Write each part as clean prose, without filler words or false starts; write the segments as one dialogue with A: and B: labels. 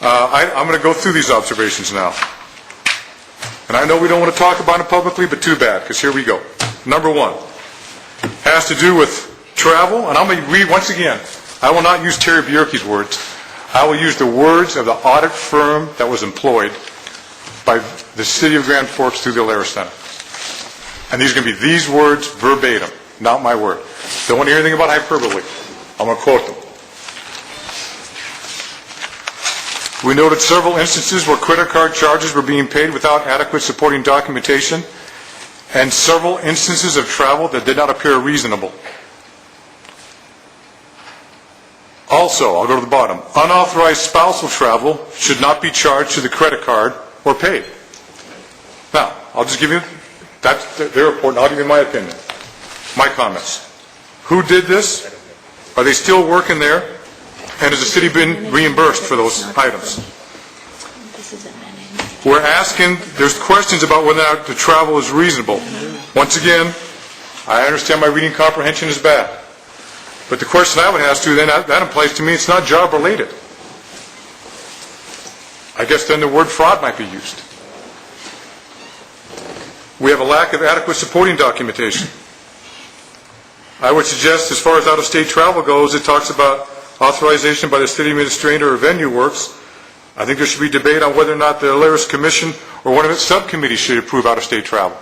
A: I'm going to go through these observations now. And I know we don't want to talk about it publicly, but too bad, because here we go. Number one has to do with travel, and I'm going to read once again. I will not use Terry Bjerke's words. I will use the words of the audit firm that was employed by the City of Grand Forks through the Alerus Center. And these are going to be these words verbatim, not my word. Don't want to hear anything about hyperbole. I'm going to quote them. We noted several instances where credit card charges were being paid without adequate supporting documentation, and several instances of travel that did not appear reasonable. Also, I'll go to the bottom. Unauthorized spousal travel should not be charged to the credit card or paid. Now, I'll just give you, that's their report, and I'll give you my opinion, my comments. Who did this? Are they still working there? And has the city been reimbursed for those items? We're asking, there's questions about whether or not the travel is reasonable. Once again, I understand my reading comprehension is bad. But the question I would ask you then, that implies to me it's not job related. I guess then the word fraud might be used. We have a lack of adequate supporting documentation. I would suggest, as far as out-of-state travel goes, it talks about authorization by the city administrator or venue works. I think there should be debate on whether or not the Alerus Commission or one of its subcommittees should approve out-of-state travel.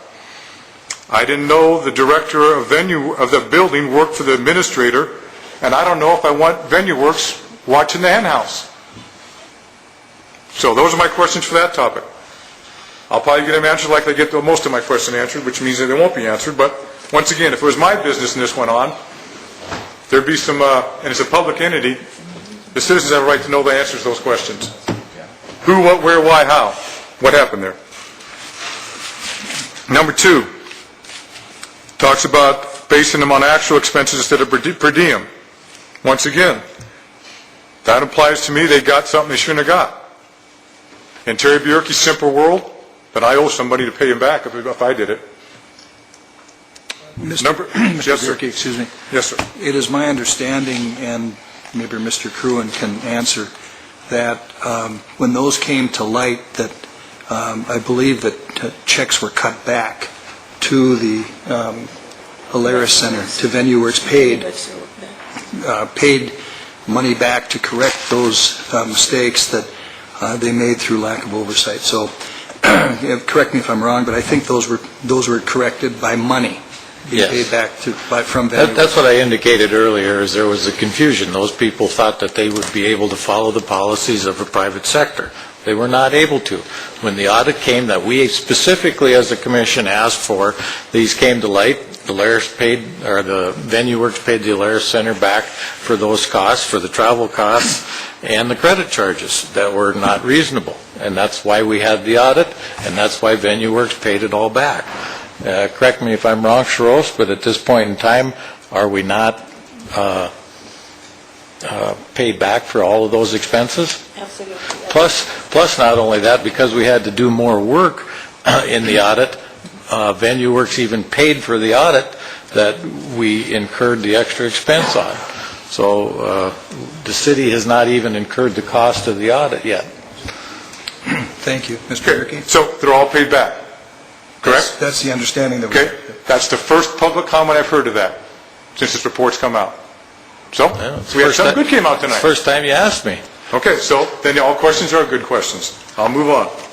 A: I didn't know the director of venue of the building worked for the administrator, and I don't know if I want venue works watching the hen house. So those are my questions for that topic. I'll probably get them answered like I get most of my questions answered, which means that they won't be answered. But once again, if it was my business and this went on, there'd be some, and it's a public entity, the citizens have a right to know the answers to those questions. Who, what, where, why, how? What happened there? Number two, talks about basing them on actual expenses instead of per diem. Once again, that implies to me they got something they shouldn't have got. In Terry Bjerke's simple world, that I owe somebody to pay him back if I did it.
B: Mr.
A: Yes, sir.
B: Bjerke, excuse me.
A: Yes, sir.
B: It is my understanding, and maybe Mr. Cruin can answer, that when those came to light, that I believe that checks were cut back to the Alerus Center, to Venue Works, paid money back to correct those mistakes that they made through lack of oversight. So, correct me if I'm wrong, but I think those were corrected by money being paid back from Venue Works.
C: That's what I indicated earlier, is there was a confusion. Those people thought that they would be able to follow the policies of the private sector. They were not able to. When the audit came that we specifically as a commission asked for, these came to light. The Venue Works paid the Alerus Center back for those costs, for the travel costs and the credit charges that were not reasonable. And that's why we had the audit, and that's why Venue Works paid it all back. Correct me if I'm wrong, Sharos, but at this point in time, are we not paid back for all of those expenses?
D: Absolutely.
C: Plus not only that, because we had to do more work in the audit, Venue Works even paid for the audit that we incurred the extra expense on. So the city has not even incurred the cost of the audit yet.
B: Thank you, Mr. Bjerke.
A: So they're all paid back, correct?
B: That's the understanding that we
A: Okay. That's the first public comment I've heard of that since this report's come out. So, we had something good came out tonight.
C: First time you asked me.
A: Okay, so then all questions are good questions. I'll move on.